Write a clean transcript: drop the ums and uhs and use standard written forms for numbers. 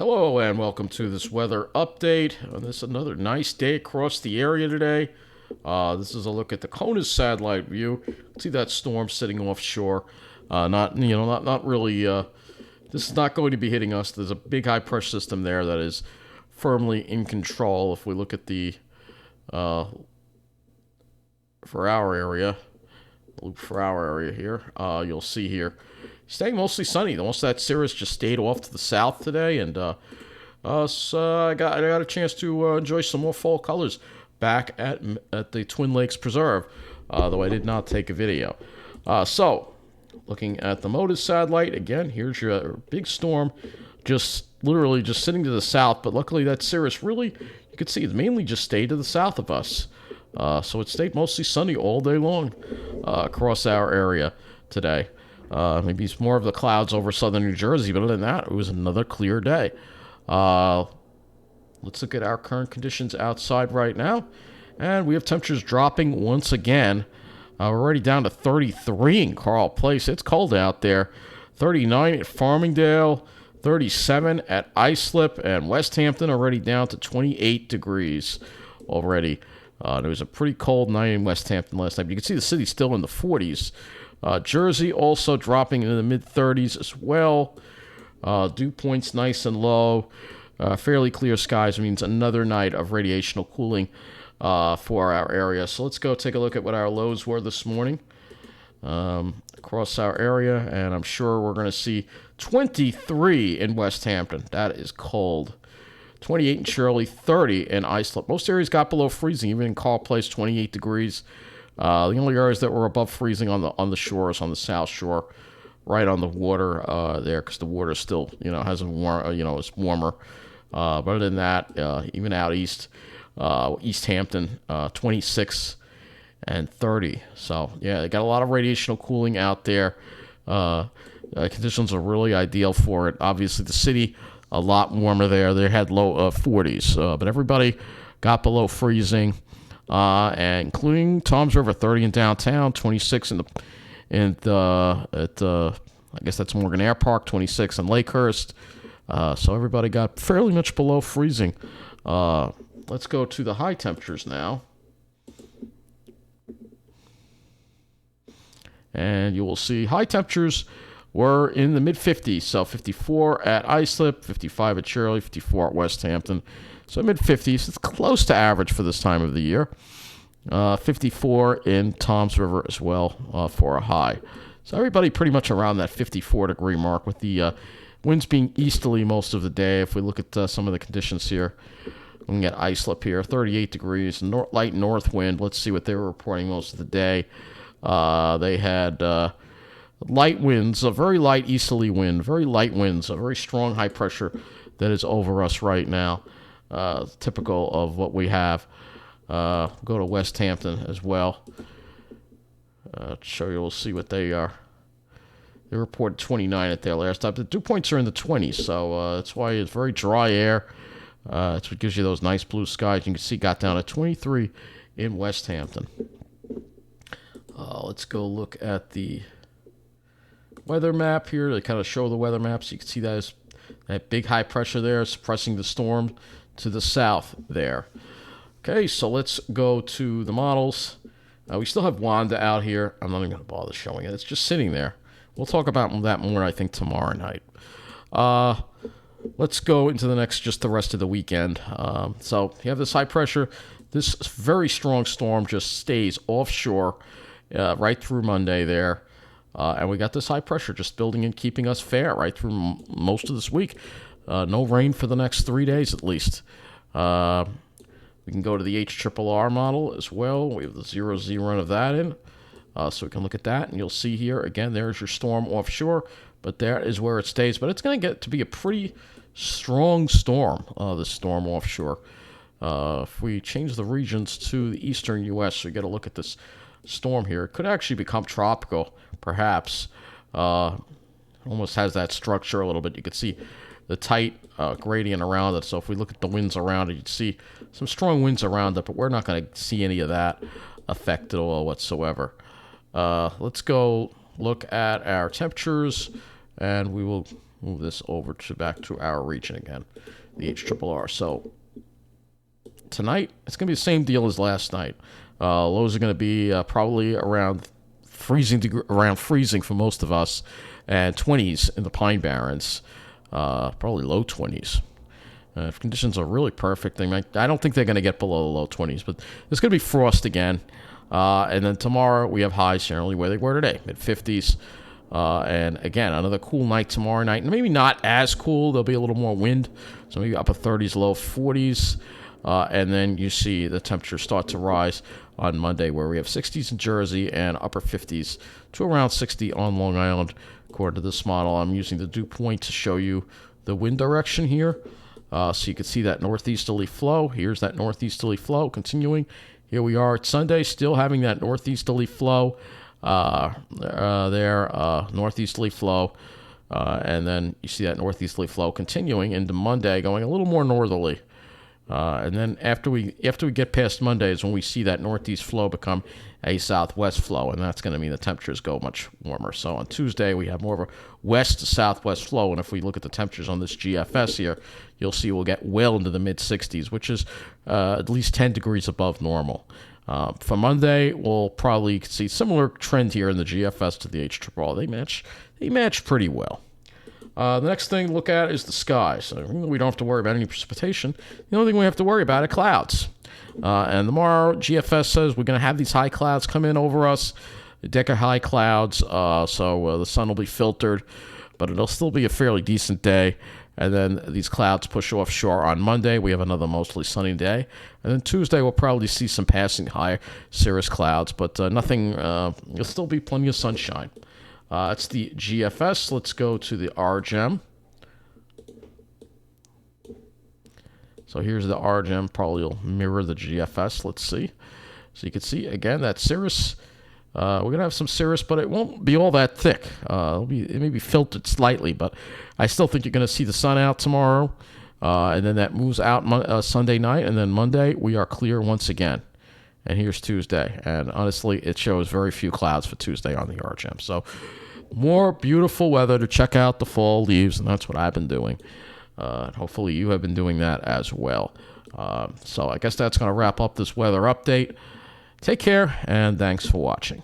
Hello and welcome to this weather update. This is another nice day across the area today. This is a look at the CONUS satellite view. See that storm sitting offshore. Not really. This is not going to be hitting us. There's a big high pressure system there that is firmly in control. If we look at the for our area, here, you'll see here. Staying mostly sunny. Most of that cirrus just stayed off to the south today, and so I got a chance to enjoy some more fall colors back at the Twin Lakes Preserve, though I did not take a video. So, looking at the MODIS satellite, again, here's your big storm, literally just sitting to the south, but luckily that cirrus really, you can see, it mainly just stayed to the south of us. So it stayed mostly sunny all day long across our area today. Maybe it's more of the clouds over southern New Jersey, but other than that, it was another clear day. Let's look at our current conditions outside right now. And we have temperatures dropping once again. We're already down to 33 in Carle Place. It's cold out there. 39 at Farmingdale, 37 at Islip, and West Hampton already down to 28 degrees already. There was a pretty cold night in West Hampton last night. But you can see the city's still in the 40s. Jersey also dropping into the mid-30s as well. Dew points nice and low. Fairly clear skies means another night of radiational cooling for our area. So let's go take a look at what our lows were this morning across our area. And I'm sure we're going to see 23 in West Hampton. That is cold. 28 in Shirley, 30 in Islip. Most areas got below freezing, even in Carle Place, 28 degrees. The only areas that were above freezing on the shores, on the South Shore, right on the water there, because the water still, hasn't warm, it's warmer. But other than that, even out east, East Hampton, 26 and 30. So yeah, they got a lot of radiational cooling out there. Conditions are really ideal for it. Obviously, the city a lot warmer there. They had low 40s, but everybody got below freezing. And including Toms River, 30 in downtown, 26 I guess that's Morgan Air Park, 26 in Lakehurst. So everybody got fairly much below freezing. Let's go to the high temperatures now. And you will see high temperatures were in the mid-50s. So 54 at Islip, 55 at Shirley, 54 at West Hampton. So mid-50s, it's close to average for this time of the year. 54 in Toms River as well for a high. So everybody pretty much around that 54-degree mark with the winds being easterly most of the day. If we look at some of the conditions here, looking at Islip here, 38 degrees, light north wind. Let's see what they were reporting most of the day. They had light winds, a very light easterly wind, very light winds, a very strong high pressure that is over us right now. Typical of what we have. Go to West Hampton as well. We'll see what they are. They reported 29 at their last stop. The dew points are in the 20s, so that's why it's very dry air. That's what gives you those nice blue skies. You can see got down to 23 in West Hampton. Let's go look at the weather map here. They kind of show the weather maps. You can see that big high pressure there suppressing the storm to the south there. Okay, so let's go to the models. We still have Wanda out here. I'm not even going to bother showing it. It's just sitting there. We'll talk about that more, I think, tomorrow night. Let's go into the rest of the weekend. So you have this high pressure. This very strong storm just stays offshore right through Monday there. And we got this high pressure just building and keeping us fair right through most of this week. No rain for the next 3 days at least. We can go to the HRRR model as well. We have the 0Z run of that in. So we can look at that, and you'll see here, again, there's your storm offshore, but there is where it stays. But it's going to get to be a pretty strong storm, this storm offshore. If we change the regions to the eastern U.S., we get a look at this storm here. It could actually become tropical, perhaps. Almost has that structure a little bit. You can see the tight gradient around it. So if we look at the winds around it, you'd see some strong winds around it, but we're not going to see any of that affected at all whatsoever. Let's go look at our temperatures, and we will move this over to back to our region again, the HRRR. So tonight, it's going to be the same deal as last night. Lows are going to be probably around freezing for most of us, and 20s in the Pine Barrens, probably low 20s. If conditions are really perfect, I don't think they're going to get below the low 20s, but there's going to be frost again. And then tomorrow we have highs generally where they were today, mid-50s. And again, another cool night tomorrow night. Maybe not as cool. There'll be a little more wind, so maybe upper 30s, low 40s. And then you see the temperatures start to rise on Monday, where we have 60s in Jersey and upper 50s to around 60 on Long Island. According to this model, I'm using the dew point to show you the wind direction here. So you can see that northeasterly flow. Here's that northeasterly flow continuing. Here we are at Sunday, still having that northeasterly flow northeasterly flow. And then you see that northeasterly flow continuing into Monday, going a little more northerly. And then after we get past Monday is when we see that northeast flow become a southwest flow, and that's going to mean the temperatures go much warmer. So on Tuesday, we have more of a west to southwest flow, and if we look at the temperatures on this GFS here, you'll see we'll get well into the mid-60s, which is at least 10 degrees above normal. For Monday, we'll probably see similar trend here in the GFS to the HRRR. They match pretty well. The next thing to look at is the sky. So we don't have to worry about any precipitation. The only thing we have to worry about are clouds. And tomorrow, GFS says we're going to have these high clouds come in over us, a deck of high clouds, so the sun will be filtered, but it'll still be a fairly decent day. And then these clouds push offshore on Monday. We have another mostly sunny day. And then Tuesday, we'll probably see some passing high cirrus clouds, but nothing, there'll still be plenty of sunshine. That's the GFS. Let's go to the RGEM. So here's the RGEM. Probably will mirror the GFS. Let's see. So you can see, again, that cirrus. We're going to have some cirrus, but it won't be all that thick. It may be filtered slightly, but I still think you're going to see the sun out tomorrow. And then that moves out Sunday night. And then Monday, we are clear once again. And here's Tuesday. And honestly, it shows very few clouds for Tuesday on the RGEM. So more beautiful weather to check out the fall leaves, and that's what I've been doing. Hopefully you have been doing that as well. So I guess that's going to wrap up this weather update. Take care, and thanks for watching.